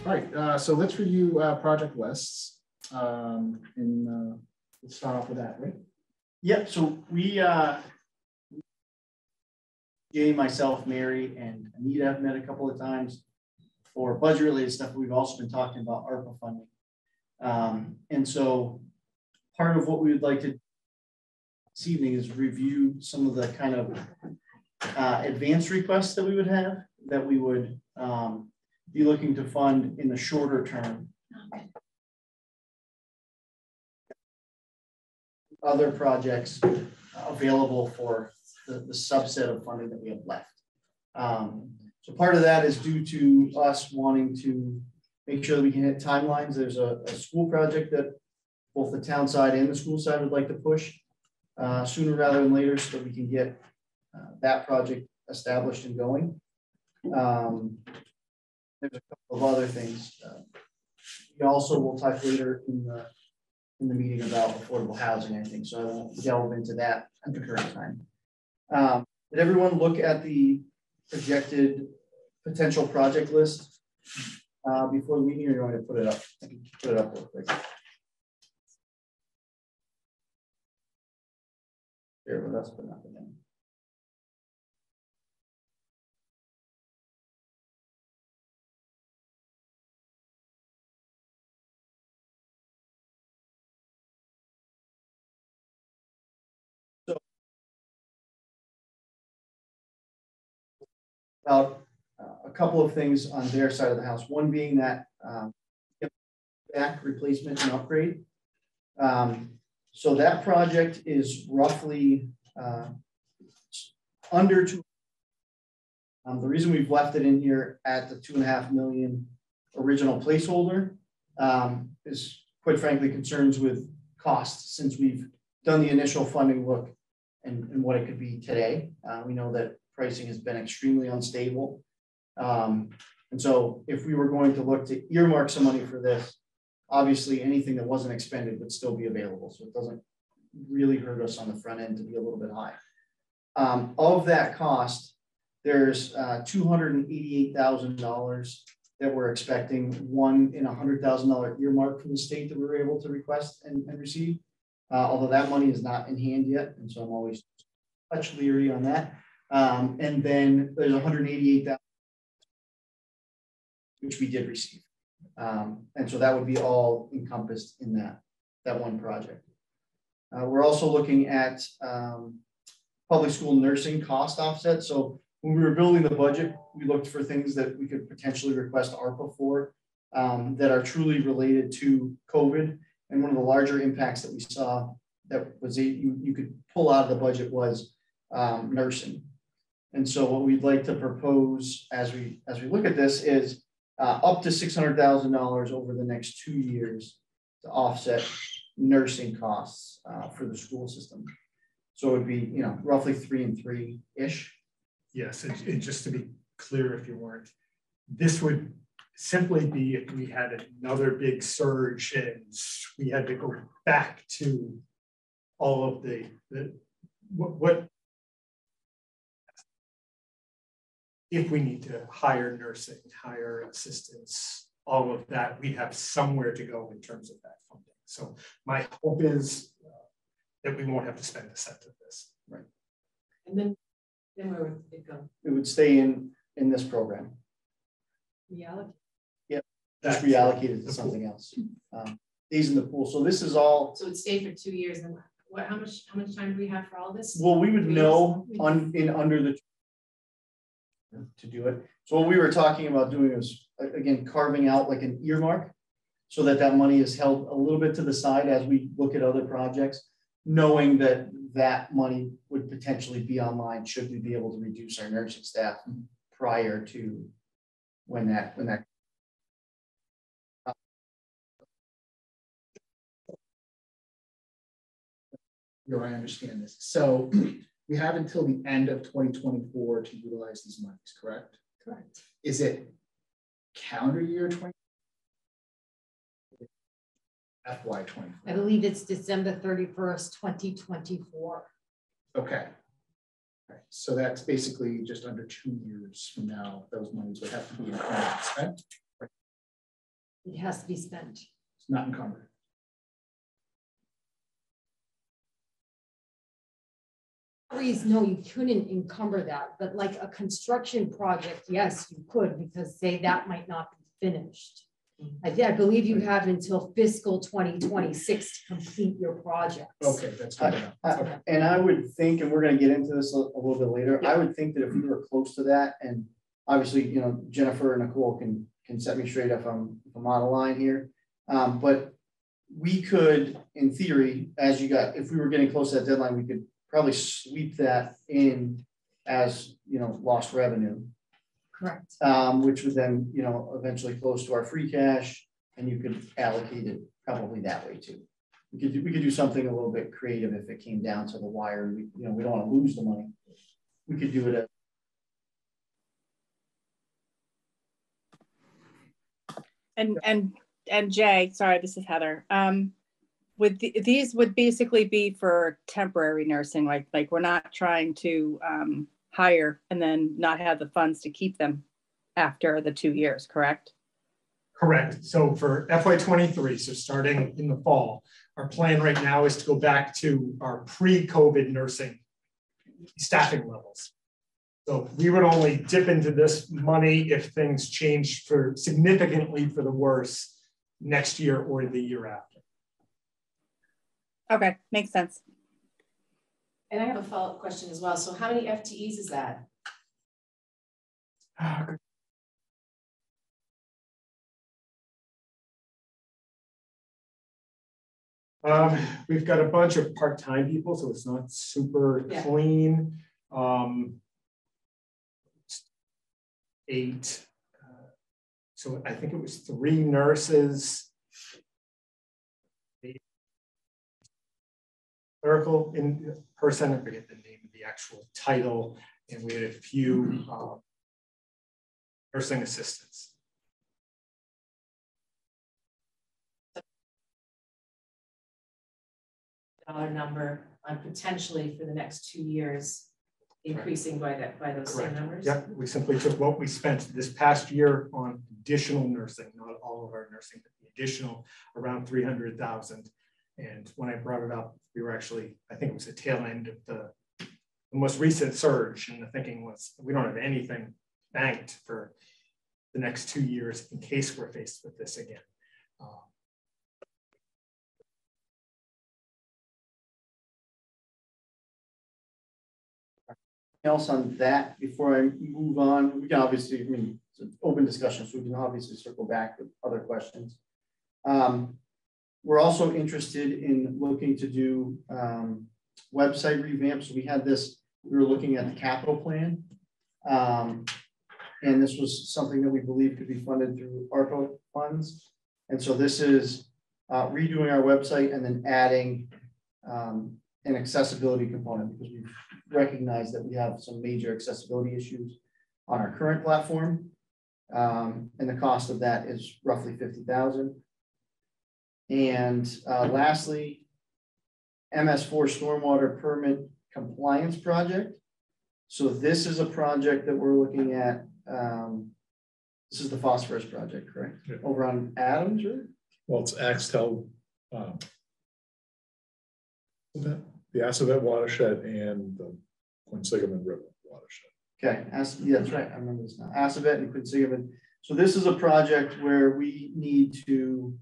All right, so let's review project lists. Let's start off with that, right? Yep. So we, Jay, myself, Mary, and Anita have met a couple of times for budget-related stuff. We've also been talking about ARPA funding, and so part of what we would like to do this evening is review some of the kind of advance requests that we would have that we would be looking to fund in the shorter term. Other projects available for the subset of funding that we have left. So part of that is due to us wanting to make sure that we can hit timelines. There's a school project that both the town side and the school side would like to push sooner rather than later so that we can get that project established and going. There's a couple of other things. We also will talk later in the meeting about affordable housing, I think, so I won't delve into that at the current time. Did everyone look at the projected potential project list before the meeting, or you want to put it up? I can put it up real quick. Share with us, but not with them. About a couple of things on their side of the house. One being that back replacement and upgrade. So that project is roughly under two. The reason we've left it in here at the $2.5 million original placeholder is quite frankly concerns with costs, since we've done the initial funding look and what it could be today. We know that pricing has been extremely unstable. And so if we were going to look to earmark some money for this, obviously anything that wasn't expended would still be available. So it doesn't really hurt us on the front end to be a little bit high. Of that cost, there's $288,000 that we're expecting, one in $100,000 earmark from the state that we were able to request and receive. Although that money is not in hand yet. And so I'm always a touch leery on that. And then there's $188,000, which we did receive. And so that would be all encompassed in that one project. We're also looking at public school nursing cost offset. So when we were building the budget, we looked for things that we could potentially request ARPA for that are truly related to COVID. And one of the larger impacts that we saw that was you could pull out of the budget was nursing. And so what we'd like to propose as we look at this is up to $600,000 over the next 2 years to offset nursing costs for the school system. So it would be, roughly 3 and 3-ish. Yes, and just to be clear, if you weren't, this would simply be if we had another big surge and we had to go back to all of what if we need to hire nursing, hire assistants, all of that, we have somewhere to go in terms of that funding. So my hope is that we won't have to spend a cent of this. Right. And then where would it go? It would stay in this program. Reallocate. Yep. Just reallocated to something else. These in the pool. So this is all. So it stayed for 2 years. And what? How much time do we have for all this? Well, we would know under the to do it. So what we were talking about doing was again carving out like an earmark, so that money is held a little bit to the side as we look at other projects, knowing that that money would potentially be online should we be able to reduce our nursing staff prior to when that. I understand this. So we have until the end of 2024 to utilize these monies, correct? Correct. Is it calendar year 20? FY24? I believe it's December 31st, 2024. Okay. All right. So that's basically just under 2 years from now, those monies would have to be spent. Right. It has to be spent. It's not encumbered. No, you couldn't encumber that, but like a construction project, yes, you could, because say that might not be finished. I believe you have until fiscal 2026 to complete your projects. Okay, that's good enough. And I would think, and we're going to get into this a little bit later, I would think that if we were close to that, and obviously, you know, Jennifer and Nicole can set me straight if I'm out of line here, but we could, in theory, if we were getting close to that deadline, we could probably sweep that in as, you know, lost revenue. Correct. Which would then, you know, eventually close to our free cash, and you could allocate it probably that way too. We could do something a little bit creative if it came down to the wire. We don't want to lose the money. We could do it And Jay, sorry, this is Heather. These would basically be for temporary nursing, like we're not trying to hire and then not have the funds to keep them after the 2 years, correct? Correct. So for FY23, so starting in the fall, our plan right now is to go back to our pre-COVID nursing staffing levels. So we would only dip into this money if things change significantly for the worse next year or the year after. Okay, makes sense. And I have a follow-up question as well. So how many FTEs is that? We've got a bunch of part-time people, so it's not super clean. 8. So I think it was 3 nurses. Clerical in person, I forget the name of the actual title, and we had a few nursing assistants. Dollar number on potentially for the next 2 years increasing by those same numbers? Yep, we simply took what we spent this past year on additional nursing, not all of our nursing, but the additional around 300,000. And when I brought it up, we were actually, I think it was the tail end of the most recent surge, and the thinking was we don't have anything banked for the next 2 years in case we're faced with this again. else on that before I move on? We can obviously, I mean, it's an open discussion, so we can obviously circle back with other questions. We're also interested in looking to do website revamps. So we had this, we were looking at the capital plan. And this was something that we believe could be funded through ARPA funds. And so this is redoing our website and then adding an accessibility component, because we've recognized that we have some major accessibility issues on our current platform. And the cost of that is roughly $50,000. And lastly, MS4 stormwater permit compliance project. So this is a project that we're looking at. This is the phosphorus project, correct? Yeah. Over on Adams, right? Well, it's Axtell, the Assabet watershed and the Quinsigamond River watershed. Okay, yeah, that's right. I remember this now. Assabet and Quinsigamond. So this is a project where we need to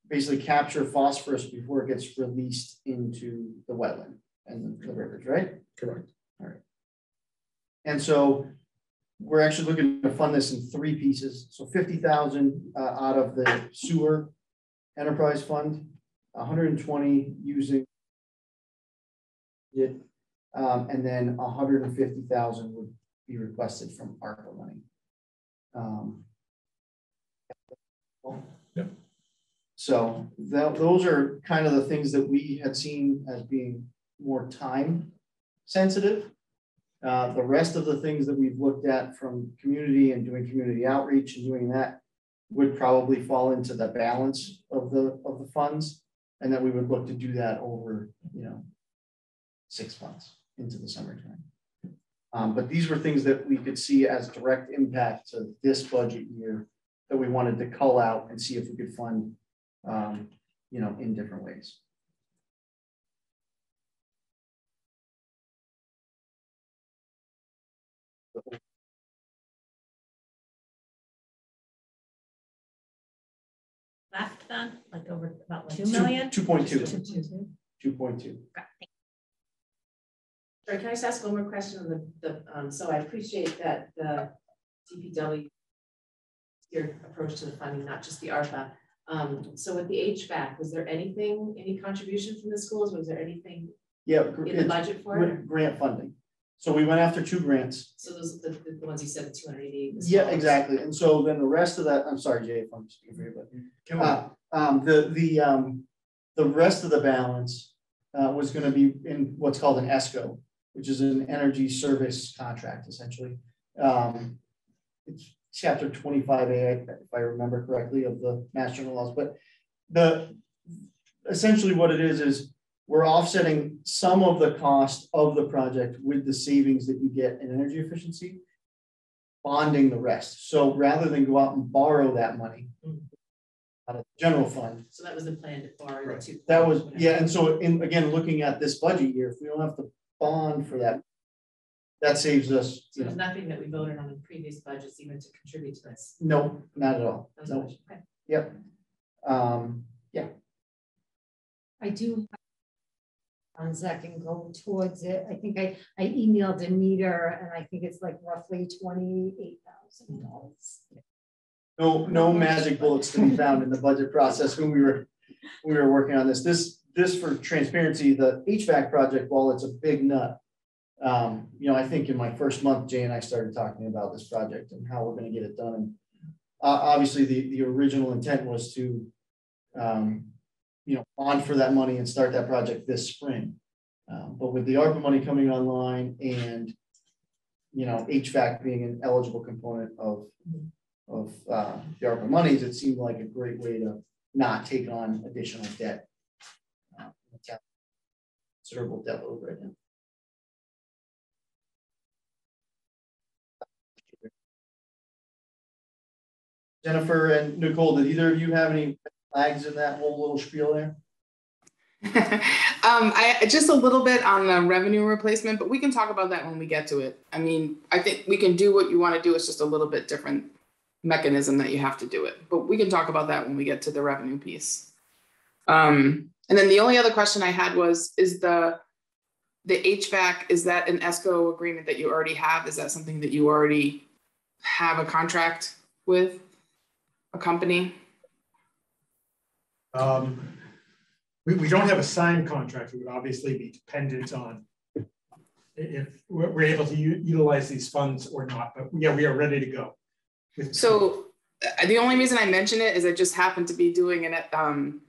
basically capture phosphorus before it gets released into the wetland and the rivers, right? Correct. All right. And so we're actually looking to fund this in 3 pieces. So 50,000 out of the sewer enterprise fund, 120 using it, and then 150,000 would be requested from ARPA money. Yep. So those are kind of the things that we had seen as being more time sensitive. The rest of the things that we've looked at from community and doing community outreach and doing that would probably fall into the balance of the funds, and that we would look to do that over 6 months into the summertime. But these were things that we could see as direct impact to this budget year that we wanted to cull out and see if we could fund, you know, in different ways. Left then, like over about like 2 2 million? 2.2. 2.2. 2.2. Sorry, can I just ask one more question on so I appreciate that the DPW, your approach to the funding, not just the ARPA. So with the HVAC, was there anything, any contribution from the schools? Was there anything in the budget for it? Grant funding. So we went after 2 grants. So those are the ones you said, the 288. Yeah, exactly. And so then the rest of that, I'm sorry, Jay, if I'm speaking for you, but the rest of the balance was going to be in what's called an ESCO, which is an energy service contract, essentially. It's chapter 25A, if I remember correctly, of the Mass General Laws. But essentially what it is we're offsetting some of the cost of the project with the savings that you get in energy efficiency, bonding the rest. So rather than go out and borrow that money out of the general fund. So that was the plan to borrow the 2. That was, yeah. And so again, looking at this budget year, if we don't have to bond for that, that saves us. So there's nothing that we voted on in previous budgets even to contribute to this? No, not at all. No. Okay. Yep. Yeah. I do funds that can go towards it. I think I emailed Anita and I think it's like roughly $28,000. No magic bullets to be found in the budget process when we were working on this. This for transparency, the HVAC project, while it's a big nut, you know, I think in my first month, Jay and I started talking about this project and how we're going to get it done. And obviously the original intent was to, you know, bond for that money and start that project this spring. But with the ARPA money coming online and, you know, HVAC being an eligible component of the ARPA monies, it seemed like a great way to not take on additional debt. Considerable debt load right now. Jennifer and Nicole, did either of you have any flags in that whole little spiel there? I just a little bit on the revenue replacement, but we can talk about that when we get to it. I mean, I think we can do what you want to do. It's just a little bit different mechanism that you have to do it, but we can talk about that when we get to the revenue piece. And then the only other question I had was, is the HVAC, is that an ESCO agreement that you already have? Is that something that you already have a contract with a company? We don't have a signed contract. It would obviously be dependent on if we're able to utilize these funds or not, but yeah, we are ready to go. So the only reason I mention it is I just happened to be doing an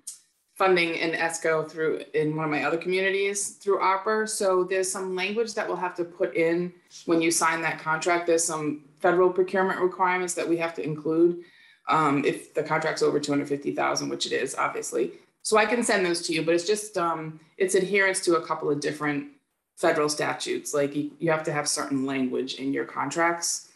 funding in ESCO in one of my other communities through ARPA. So there's some language that we'll have to put in when you sign that contract. There's some federal procurement requirements that we have to include if the contract's over 250,000, which it is obviously. So I can send those to you, but it's just, it's adherence to a couple of different federal statutes. Like you have to have certain language in your contracts.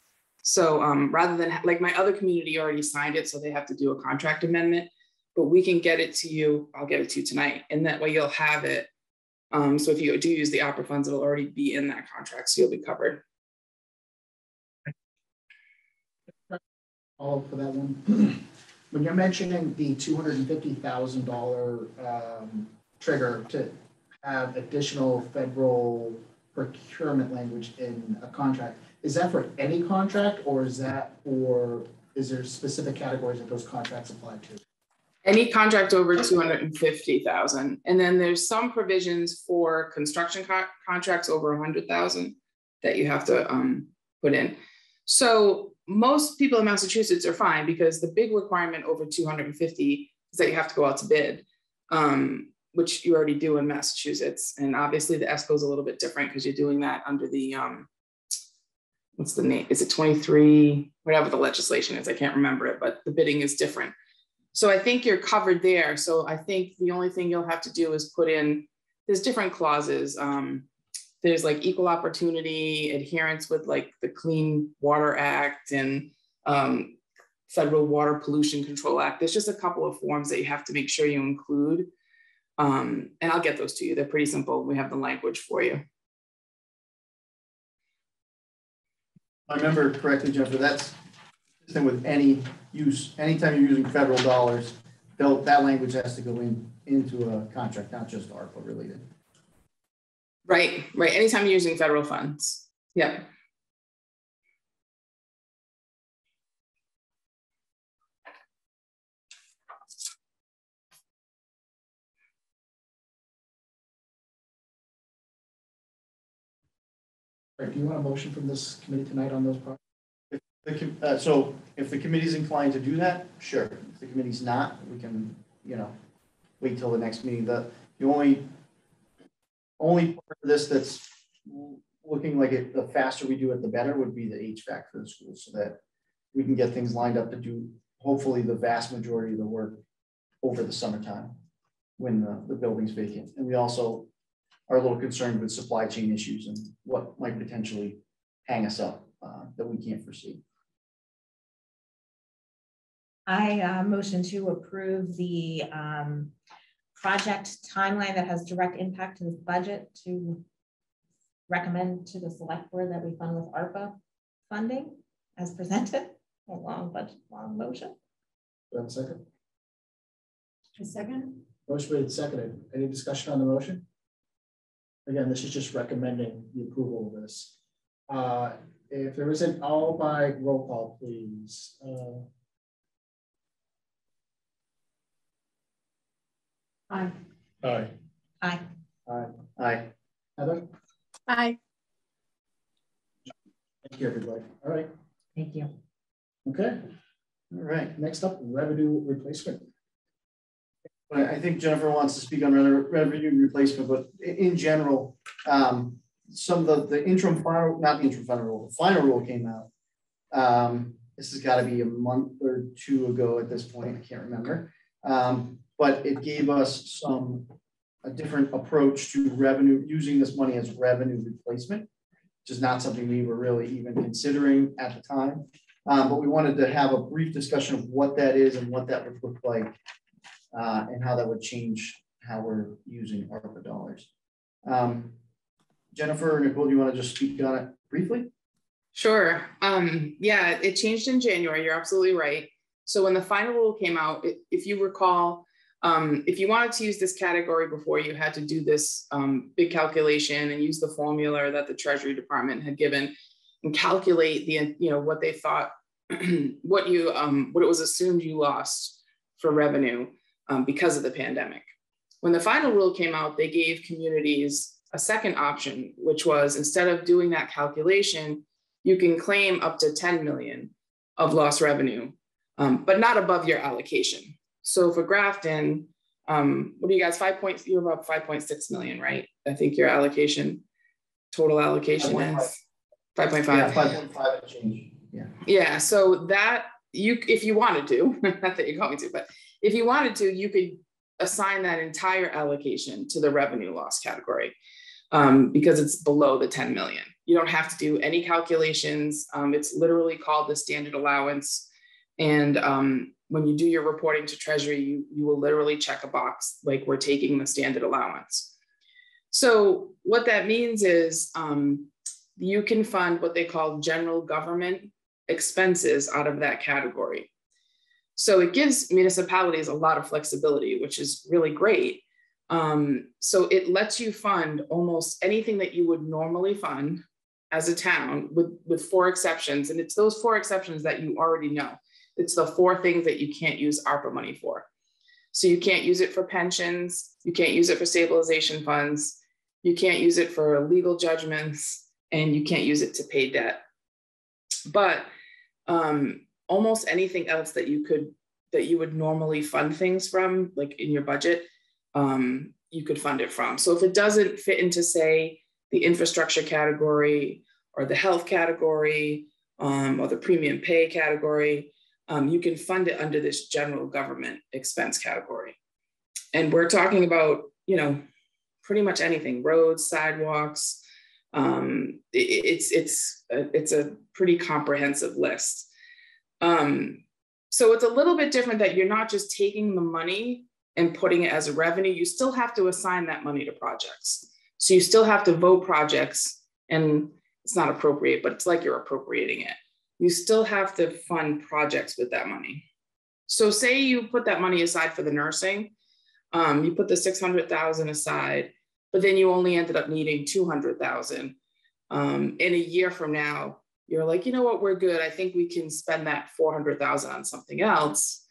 So rather than, like my other community already signed it, so they have to do a contract amendment, but we can get it to you. I'll get it to you tonight. And that way you'll have it. So if you do use the ARPA funds, it'll already be in that contract. So you'll be covered. All for that one. When you're mentioning the $250,000 trigger to have additional federal procurement language in a contract, is that for any contract, or is there specific categories that those contracts apply to? Any contract over 250,000. And then there's some provisions for construction contracts over 100,000 that you have to put in. So most people in Massachusetts are fine because the big requirement over 250 is that you have to go out to bid, which you already do in Massachusetts. And obviously the ESCO is a little bit different because you're doing that under the, what's the name? Is it 23, whatever the legislation is, I can't remember it, but the bidding is different. So I think you're covered there. So I think the only thing you'll have to do is put in, there's different clauses. There's like equal opportunity, adherence with like the Clean Water Act and Federal Water Pollution Control Act. There's just a couple of forms that you have to make sure you include. And I'll get those to you. They're pretty simple. We have the language for you. I remember correctly, Jennifer, that's the thing with any use, anytime you're using federal dollars, that language has to go into a contract, not just ARPA related. Right. Anytime you're using federal funds. Yep. Right, do you want a motion from this committee tonight on those projects? So if the committee's inclined to do that, sure. If the committee's not, we can, wait till the next meeting. The only part of this that's looking like it, the faster we do it, the better would be the HVAC for the schools, so that we can get things lined up to do hopefully the vast majority of the work over the summertime when the building's vacant. And we also are a little concerned with supply chain issues and what might potentially hang us up that we can't foresee. I motion to approve the project timeline that has direct impact to this budget, to recommend to the select board that we fund with ARPA funding as presented. A long motion. Do I have a second? A second? Motion made and seconded. Any discussion on the motion? Again, this is just recommending the approval of this. If there isn't, all by roll call, please. Aye. Aye. Aye. Aye. Heather? Aye. Thank you, everybody. All right. Thank you. Okay. All right. Next up, revenue replacement. I think Jennifer wants to speak on revenue replacement, but in general, some of the interim final, not the interim final rule, the final rule came out. This has got to be a month or two ago at this point. I can't remember. But it gave us a different approach to revenue, using this money as revenue replacement, which is not something we were really even considering at the time. But we wanted to have a brief discussion of what that is and what that would look like, and how that would change how we're using ARPA dollars. Jennifer or Nicole, do you want to just speak on it briefly? Sure. Yeah, it changed in January. You're absolutely right. So when the final rule came out, if you recall, if you wanted to use this category before, you had to do this big calculation and use the formula that the Treasury Department had given and calculate what they thought, what it was assumed you lost for revenue because of the pandemic. When the final rule came out, they gave communities a second option, which was, instead of doing that calculation, you can claim up to 10 million of lost revenue, but not above your allocation. So for Grafton, what do you guys, you're about 5.6 million, right? I think your allocation, total allocation is 5.5. Yeah, 5.5 and change. Yeah. Yeah, so that if you wanted to, not that you're going to, but if you wanted to, you could assign that entire allocation to the revenue loss category because it's below the 10 million. You don't have to do any calculations. It's literally called the standard allowance. And when you do your reporting to Treasury, you will literally check a box like we're taking the standard allowance. So what that means is you can fund what they call general government expenses out of that category. So it gives municipalities a lot of flexibility, which is really great. So it lets you fund almost anything that you would normally fund as a town with 4 exceptions. And it's those 4 exceptions that you already know. It's the 4 things that you can't use ARPA money for. So you can't use it for pensions. You can't use it for stabilization funds. You can't use it for legal judgments, and you can't use it to pay debt. But almost anything else that you would normally fund things from, like in your budget, you could fund it from. So if it doesn't fit into, say, the infrastructure category or the health category or the premium pay category, you can fund it under this general government expense category. And we're talking about, pretty much anything, roads, sidewalks. It's a pretty comprehensive list. So it's a little bit different that you're not just taking the money and putting it as a revenue. You still have to assign that money to projects. So you still have to vote projects, and it's not appropriate, but it's like you're appropriating it. You still have to fund projects with that money. So say you put that money aside for the nursing, you put the 600,000 aside, but then you only ended up needing 200,000. In a year from now, you're like, you know what, we're good. I think we can spend that 400,000 on something else.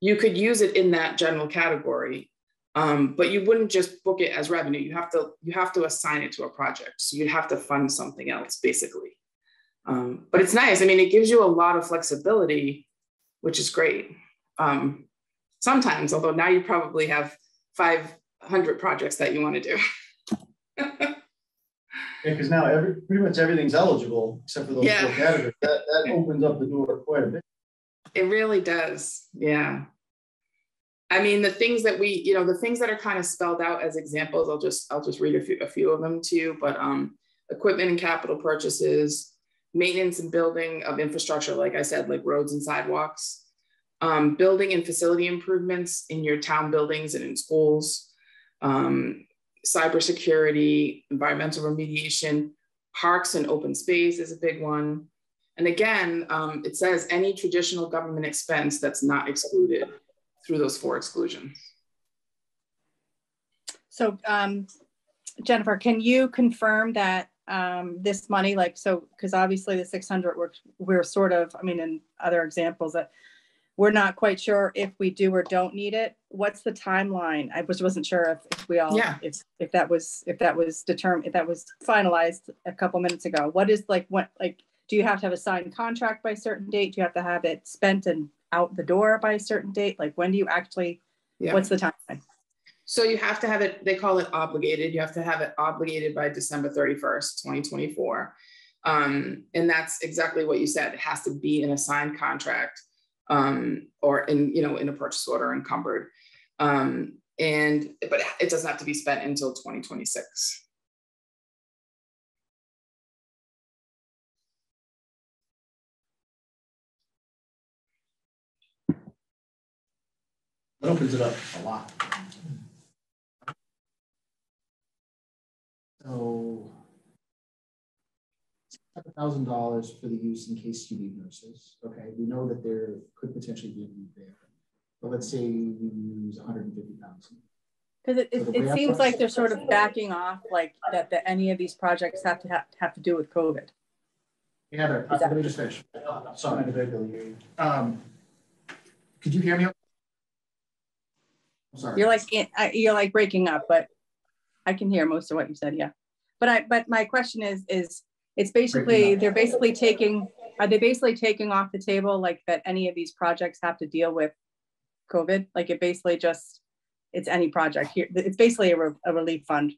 You could use it in that general category, but you wouldn't just book it as revenue. You have to assign it to a project. So you'd have to fund something else, basically. But it's nice. I mean, it gives you a lot of flexibility, which is great. Sometimes, although now you probably have 500 projects that you want to do. Yeah, because now pretty much everything's eligible except for those 4 categories. That opens up the door quite a bit. It really does. Yeah. I mean, the things that the things that are kind of spelled out as examples, I'll just read a few of them to you, but equipment and capital purchases, maintenance and building of infrastructure, like I said, like roads and sidewalks, building and facility improvements in your town buildings and in schools, cybersecurity, environmental remediation, parks and open space is a big one. And again, it says any traditional government expense that's not excluded through those 4 exclusions. So Jennifer, can you confirm that this money, like, so, because obviously the 600, we're sort of, I mean, in other examples that we're not quite sure if we do or don't need it. What's the timeline? I wasn't sure if we all, if that was determined, if that was finalized a couple minutes ago. What is do you have to have a signed contract by a certain date? Do you have to have it spent and out the door by a certain date? Like, when do you actually, what's the timeline? So you have to have it, they call it obligated. You have to have it obligated by December 31st, 2024. And that's exactly what you said. It has to be in a signed contract, or in a purchase order encumbered. But it doesn't have to be spent until 2026. It opens it up a lot. So $7,000 for the use in case you need nurses. Okay, we know that there could potentially be a need there, but let's say we use 150,000. Because it seems like they're sort of backing off, like that any of these projects have to do with COVID. Yeah, let me just finish. Sorry. Could you hear me? I'm sorry. You're like breaking up, but I can hear most of what you said. Yeah, but my question is it's basically are they basically taking off the table like that any of these projects have to deal with COVID? Like it basically just, it's any project here. It's basically a relief fund.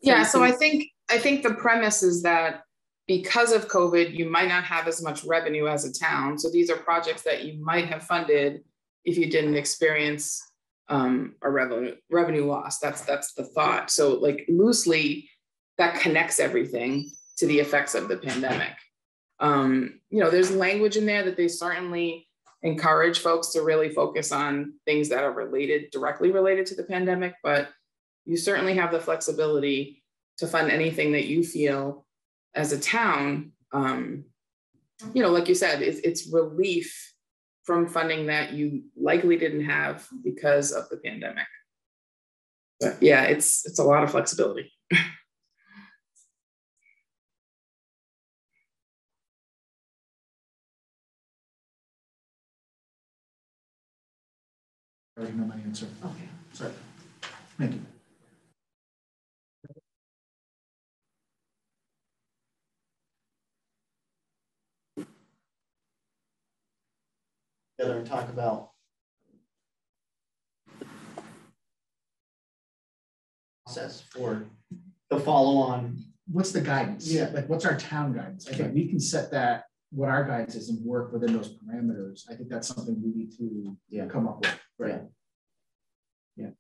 Yeah, so I think the premise is that because of COVID, you might not have as much revenue as a town. So these are projects that you might have funded if you didn't experience a revenue loss. That's the thought. So like loosely, that connects everything to the effects of the pandemic. There's language in there that they certainly encourage folks to really focus on things that are directly related to the pandemic, but you certainly have the flexibility to fund anything that you feel as a town. Like you said, it's relief from funding that you likely didn't have because of the pandemic. But yeah, it's a lot of flexibility. I already know my answer. Okay. Sorry. Thank you. Together and talk about process for the follow-on. What's the guidance? Yeah, like what's our town guidance? I think we can set that, what our guidance is, and work within those parameters. I think that's something we need to come up with. Right. Yeah.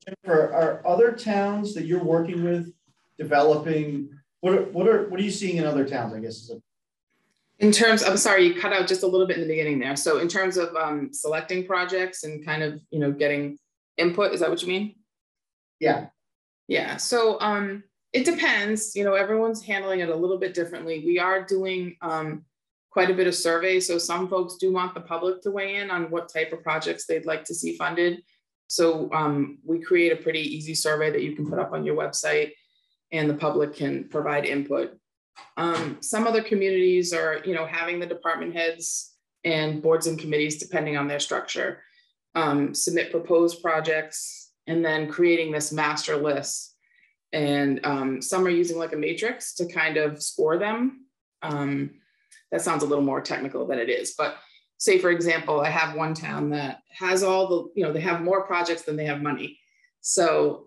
Jennifer, are other towns that you're working with developing? What are you seeing in other towns? I guess is In terms, I'm sorry, you cut out just a little bit in the beginning there. So in terms of selecting projects and kind of, getting input, is that what you mean? Yeah. Yeah, so it depends, everyone's handling it a little bit differently. We are doing quite a bit of survey. So some folks do want the public to weigh in on what type of projects they'd like to see funded. So we create a pretty easy survey that you can put up on your website and the public can provide input. Some other communities are, having the department heads and boards and committees, depending on their structure, submit proposed projects and then creating this master list. And some are using like a matrix to kind of score them. That sounds a little more technical than it is, but say, for example, I have one town that has all the, they have more projects than they have money. So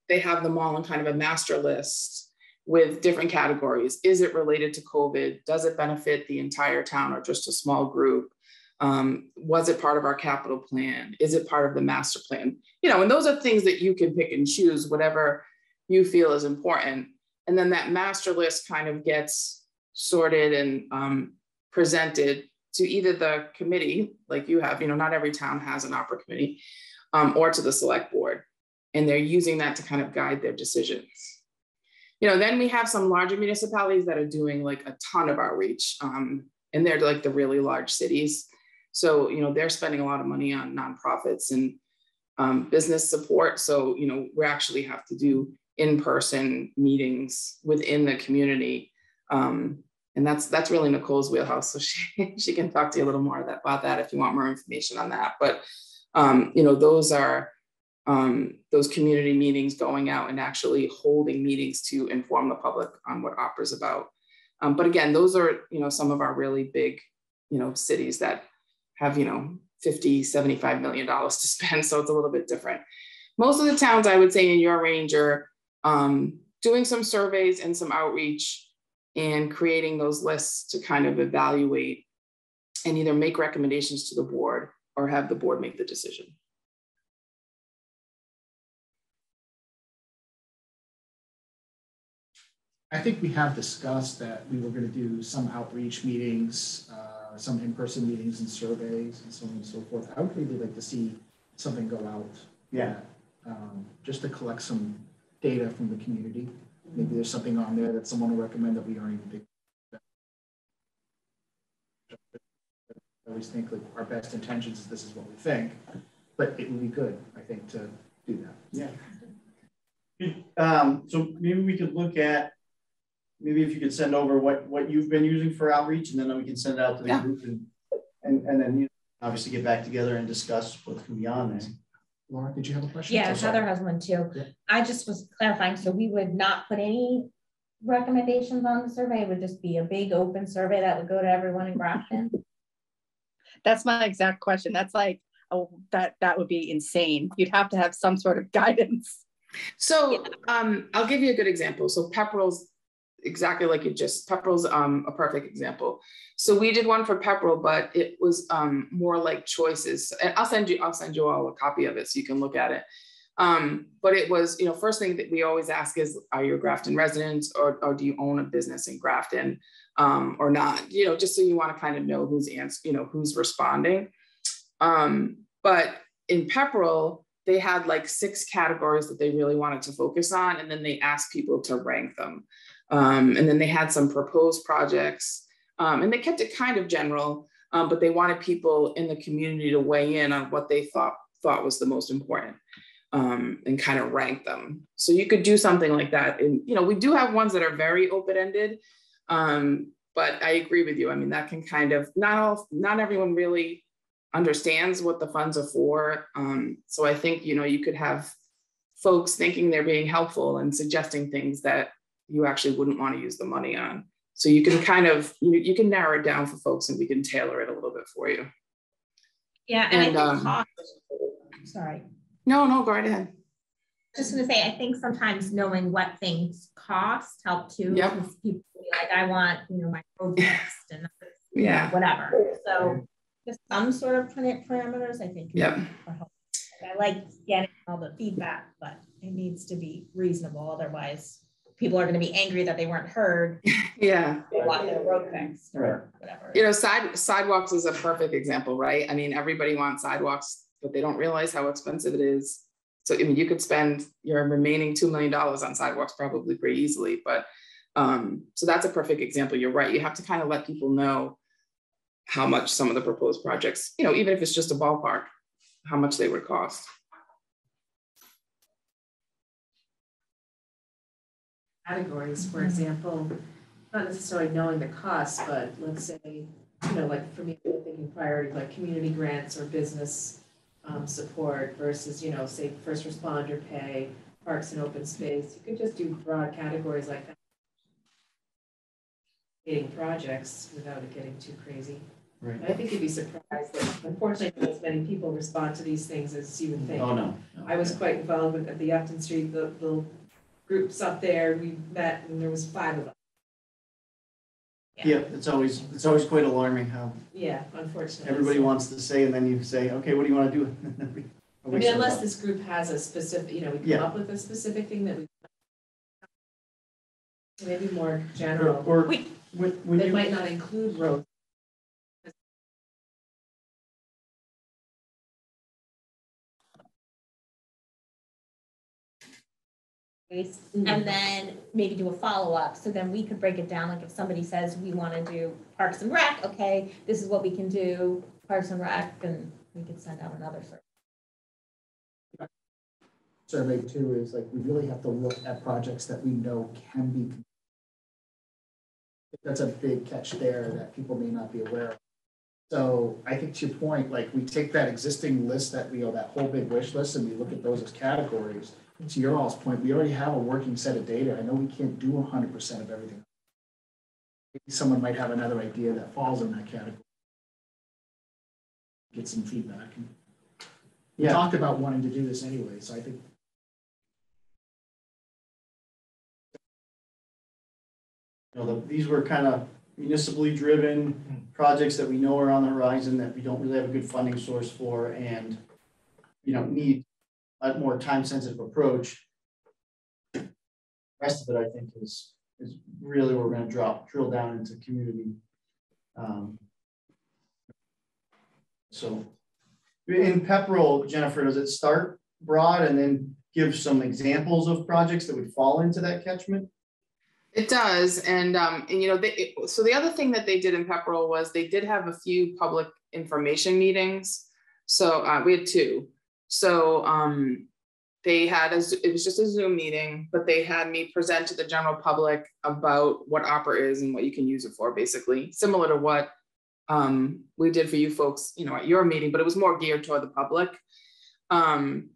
they have them all in kind of a master list with different categories. Is it related to COVID? Does it benefit the entire town or just a small group? Was it part of our capital plan? Is it part of the master plan? And those are things that you can pick and choose, whatever you feel is important. And then that master list kind of gets sorted and presented to either the committee, like you have, not every town has an ARPA committee, or to the select board. And they're using that to kind of guide their decisions. Then we have some larger municipalities that are doing like a ton of outreach, and they're like the really large cities. So, they're spending a lot of money on nonprofits and business support. So, we actually have to do in-person meetings within the community. And that's really Nicole's wheelhouse. So she can talk to you a little more about that if you want more information on that. But, those are those community meetings, going out and actually holding meetings to inform the public on what ARPA is about. But again, those are, some of our really big, cities that have, $50, $75 million to spend. So it's a little bit different. Most of the towns, I would say in your range are doing some surveys and some outreach and creating those lists to kind of evaluate and either make recommendations to the board or have the board make the decision. I think we have discussed that we were going to do some outreach meetings, some in-person meetings and surveys and so on and so forth. I would really like to see something go out. Yeah. Just to collect some data from the community. Maybe there's something on there that someone will recommend that we aren't even thinking about. I always think like our best intentions is this is what we think, but it would be good, I think, to do that. Yeah. So maybe we could look at, maybe if you could send over what you've been using for outreach, and then we can send it out to the group and then obviously get back together and discuss what's going to be on there. Laura, did you have a question? Yeah, Heather has one too. Yeah. I just was clarifying, so we would not put any recommendations on the survey. It would just be a big open survey that would go to everyone in Grafton. That's my exact question. That's like, oh, that would be insane. You'd have to have some sort of guidance. So I'll give you a good example. So Pepperell's exactly like Pepperell's a perfect example. So we did one for Pepperell, but it was more like choices. And I'll send you all a copy of it so you can look at it. But it was, first thing that we always ask is, are you a Grafton resident or do you own a business in Grafton or not? Just so you want to kind of know who's responding. But in Pepperell, they had like 6 categories that they really wanted to focus on, and then they asked people to rank them. And then they had some proposed projects, and they kept it kind of general, but they wanted people in the community to weigh in on what they thought was the most important, and kind of rank them. So you could do something like that. And, we do have ones that are very open-ended, but I agree with you. I mean, that can kind of, not everyone really understands what the funds are for. So I think, you could have folks thinking they're being helpful and suggesting things that you actually wouldn't want to use the money on. So you can kind of, you can narrow it down for folks and we can tailor it a little bit for you. Yeah, and I think cost, sorry. No, go right ahead. Just gonna say, I think sometimes knowing what things cost help too. Yep. Because people be like, I want, my road fixed and yeah, whatever. So just some sort of parameters, I think. Yep. I like getting all the feedback, but it needs to be reasonable. Otherwise, people are gonna be angry that they weren't heard. Yeah. They want their road fixed or whatever. You know, sidewalks is a perfect example, right? I mean, everybody wants sidewalks, but they don't realize how expensive it is. So, I mean, you could spend your remaining $2 million on sidewalks probably pretty easily, but so that's a perfect example. You're right. You have to kind of let people know how much some of the proposed projects, you know, even if it's just a ballpark, how much they would cost. Categories, for example, not necessarily knowing the cost, but let's say, you know, like for me, I'm thinking priority, like community grants or business support versus, you know, say first responder pay, parks and open space. You could just do broad categories like that. Projects without it getting too crazy. Right. I think you'd be surprised that unfortunately not as many people respond to these things as you would think. Oh, no. I was quite involved with at the Upton Street, the little groups up there. We met and there was 5 of us. Yeah, it's always quite alarming how Unfortunately. everybody wants to say, and then you say, okay, what do you want to do? I mean, unless this group has a specific, you know, we come up with a specific thing that we maybe more general. Or when They you might not include roads. And then maybe do a follow-up, so then we could break it down, like if somebody says we want to do Parks and Rec, okay, this is what we can do, Parks and Rec, and we could send out another survey too is like, we really have to look at projects that we know can be. That's a big catch there that people may not be aware of. So I think to your point, like we take that existing list that we, that whole big wish list, and we look at those as categories. To your all's point, we already have a working set of data. I know we can't do 100% of everything. Maybe someone might have another idea that falls in that category. Get some feedback. We talked about wanting to do this anyway, so I think. You know, these were kind of municipally driven projects that we know are on the horizon that we don't really have a good funding source for, and you know, need a more time-sensitive approach. The rest of it, I think, is really where we're going to drill down into community. So in Pepperell, Jennifer, does it start broad and then give some examples of projects that would fall into that catchment? It does, and you know, so the other thing that they did in Pepperell was they did have a few public information meetings. So we had 2. So they had, it was just a Zoom meeting, but they had me present to the general public about what ARPA is and what you can use it for, basically similar to what we did for you folks, you know, at your meeting, but it was more geared toward the public. And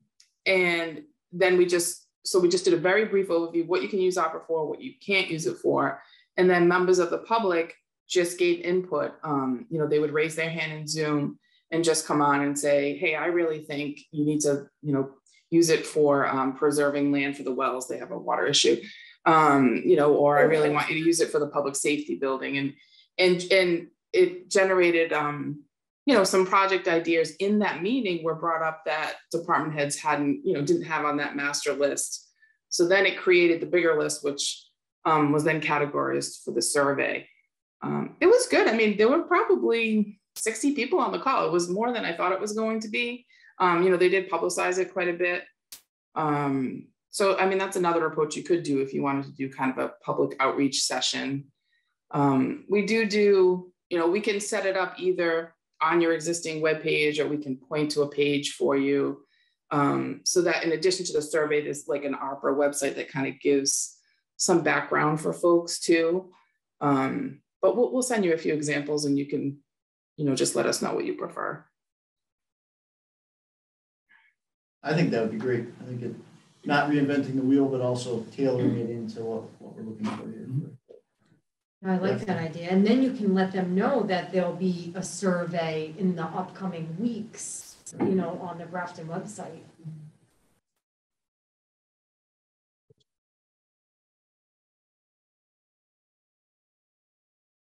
then we just did a very brief overview of what you can use ARPA for, what you can't use it for. And then members of the public just gave input. You know, they would raise their hand in Zoom and just come on and say, hey, I really think you need to, you know, use it for preserving land for the wells. They have a water issue, you know, or I really want you to use it for the public safety building. And it generated, you know, some project ideas in that meeting were brought up that department heads hadn't, you know, didn't have on that master list. So then it created the bigger list, which was then categorized for the survey. It was good. I mean, there were probably 60 people on the call. It was more than I thought it was going to be. You know, they did publicize it quite a bit. So, I mean, that's another approach you could do if you wanted to do kind of a public outreach session. We do, you know, we can set it up either on your existing webpage, or we can point to a page for you. So that in addition to the survey, there's like an ARPA website that kind of gives some background for folks too. But we'll send you a few examples and you can, you know, just let us know what you prefer. I think that would be great. I think it, not reinventing the wheel, but also tailoring it into what we're looking for here. I like that idea. And then you can let them know that there'll be a survey in the upcoming weeks, you know, on the Grafton website.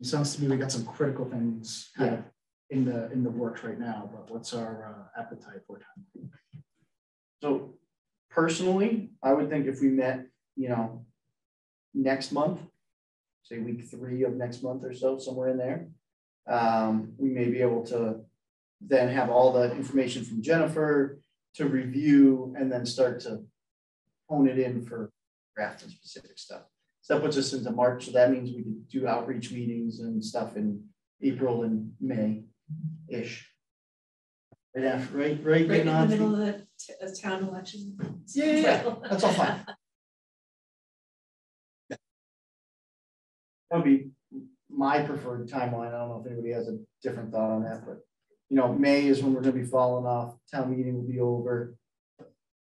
It sounds to me we got some critical things in the works right now, but what's our appetite for time? So personally, I would think if we met, you know, next month, say week 3 of next month or so, somewhere in there. We may be able to then have all the information from Jennifer to review and then start to hone it in for draft and specific stuff. So that puts us into March. So that means we could do outreach meetings and stuff in April and May-ish. Right after, right in the on. middle of the town election. Yeah, that's all fine. That would be my preferred timeline. I don't know if anybody has a different thought on that, but you know, May is when we're going to be falling off. Town meeting will be over.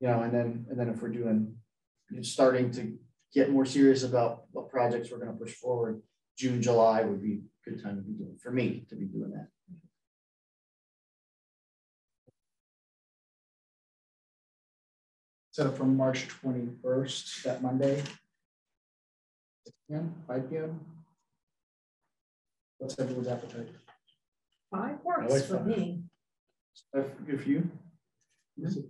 You know, and then if we're doing, starting to get more serious about what projects we're going to push forward, June, July would be a good time to be doing, for me to be doing that. So from March 21st, that Monday, 6 p.m., 5 p.m. What's everyone's appetite? 5 I works like for 5. me. Good for you. Is it-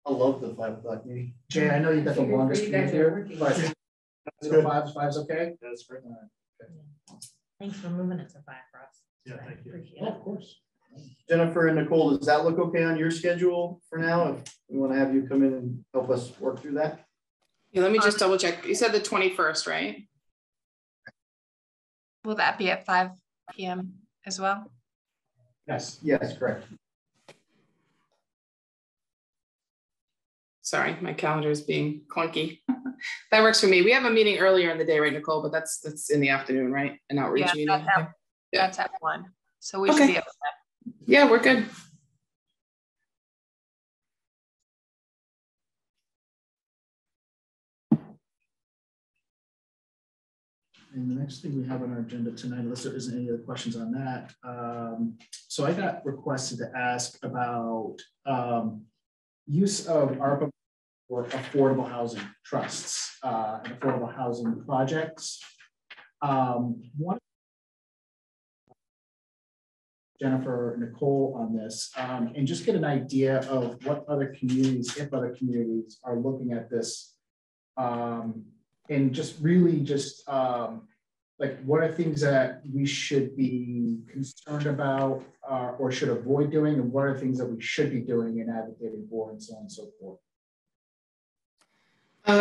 I love the 5 o'clock meeting. Jay, I know you've got the Figured longest you guys commute are here, working. but Good. five's okay? That's great. Thanks for moving it to 5 for us. Yeah, thank you. Appreciate Yeah, it. of course. Jennifer and Nicole, does that look okay on your schedule for now? If we want to have you come in and help us work through that? Yeah, let me just double check. You said the 21st, right? Will that be at 5 p.m. as well? Yes. Yes, correct. Sorry, my calendar is being clunky. That works for me. We have a meeting earlier in the day, right, Nicole? But that's in the afternoon, right? An outreach Yeah, meeting. that's at 1. So we Okay. should be able to. Yeah, we're good. And the next thing we have on our agenda tonight, unless there isn't any other questions on that. So I got requested to ask about use of ARPA for affordable housing trusts and affordable housing projects. One, Jennifer, Nicole on this, and just get an idea of what other communities, if other communities are looking at this. And just really just like what are things that we should be concerned about or should avoid doing, and what are things that we should be doing and advocating for, and so on and so forth.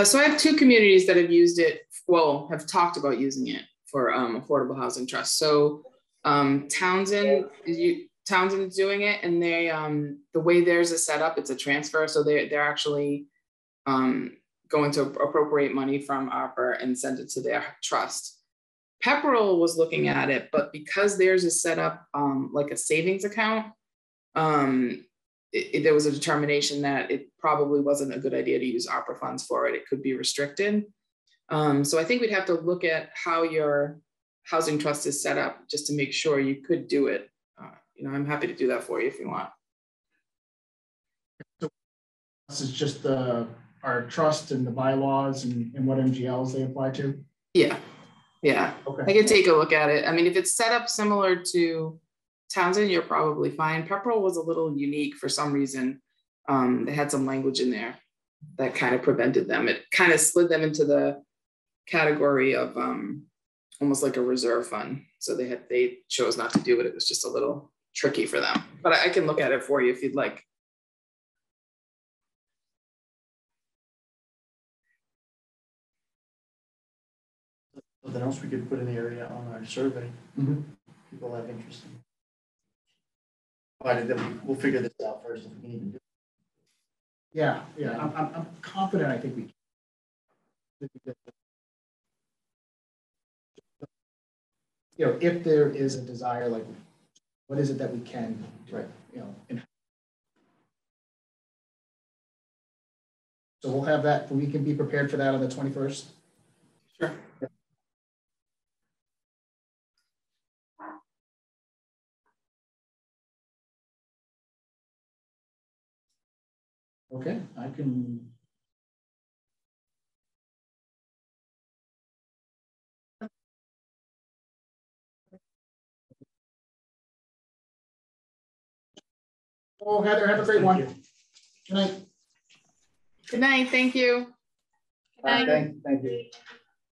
So I have 2 communities that have used it, well, have talked about using it for affordable housing trusts. So Townsend is doing it, and they the way theirs is set up, it's a transfer. So they're actually going to appropriate money from ARPA and send it to their trust. Pepperell was looking at it, but because theirs is set up like a savings account, there was a determination that it probably wasn't a good idea to use ARPA funds for it. It could be restricted. So I think we'd have to look at how your housing trust is set up just to make sure you could do it. You know, I'm happy to do that for you if you want. So this is just our trust and the bylaws and what MGLs they apply to? Yeah. Okay. I could take a look at it. I mean, if it's set up similar to Townsend, you're probably fine. Pepperell was a little unique for some reason. They had some language in there that kind of prevented them. It kind of slid them into the category of almost like a reserve fund. So they chose not to do it. It was just a little tricky for them. But I can look at it for you if you'd like. Something else we could put in the area on our survey. Mm-hmm. People have interest in. Provided that we'll figure this out first if we can even do it. Yeah. I'm confident. I think we can. You know, if there is a desire, like, what is it that we can, right? You know, so we'll have that. We can be prepared for that on the 21st. Sure. Okay, I can. Oh, Heather, have a great one. Good night. Good night. Thank you. Thank you.